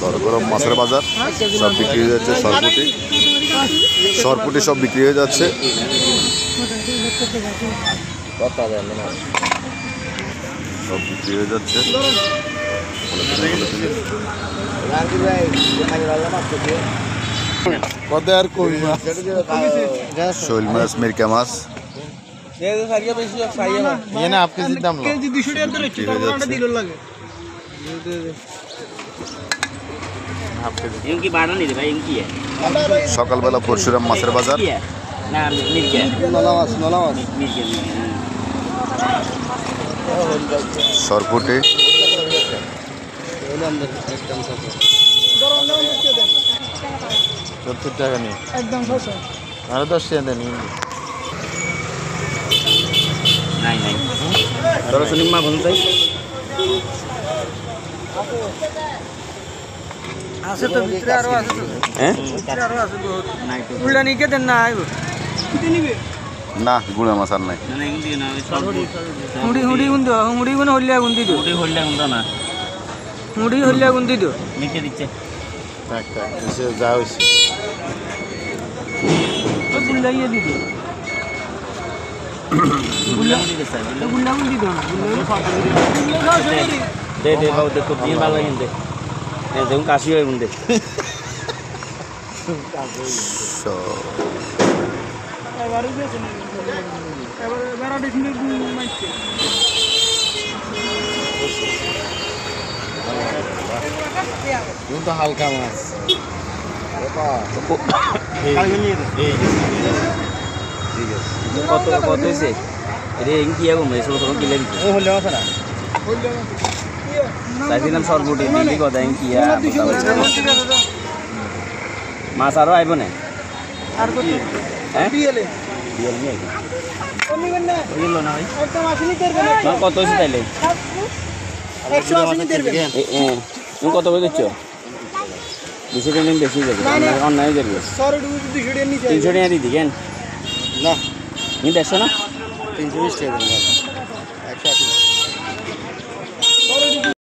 সরগরম মাছের বাজার সব বিক্রি হয়ে যাচ্ছে। সরপুটি সব বিক্রি হয়ে যাচ্ছে। সব বিক্রি হয়ে যাচ্ছে। শৈল মাছ, মিরকা মাছ সকালবেলা পরশুরাম মাছের বাজার। সরপুটি টাকা নেই একদম 10 টাকা দেন। মা বলুন তাই আছে তো ভিতরে আরো আছে তো। হ্যাঁ ভিতরে আরো আছে বহুত। গুলা নিকে দেন না আইবো কিতে নিবে না গুলা মাছ আর নাই না এগুন দিও না হুড়ি হুড়ি গুন দিও হুড়ি গুন হলিয়া গুন দিও হুড়ি হলিয়া গুন দাও না হুড়ি হলিয়া গুন দিও নিকে দিচ্ছে টাক টাক এসে যাও এসে ও গুলাইয়া দিও গুলা দিতে স্যার গুলা গুন দিও না গুলা দে দে বাবু দেখো bien ভালো লাগে দে দেখুন কাশি হয় গুন দে এবারে বেশি এবারে বেড়া দেখলে মাইছে কিন্তু হালকা মাছ কত কত হয়েছে রে কি আগুন ছোট ছোট কিলে চাইছিলাম সরপুটি দিলি কথা কি মাছ আরো আইব না কত হয়েছে তাইলে কত করে দিচ্ছ 200 টাকা বেশি যাবে অন্যায় যাবে 300 টাকা দিদি কেন না 150 না 320 টাকা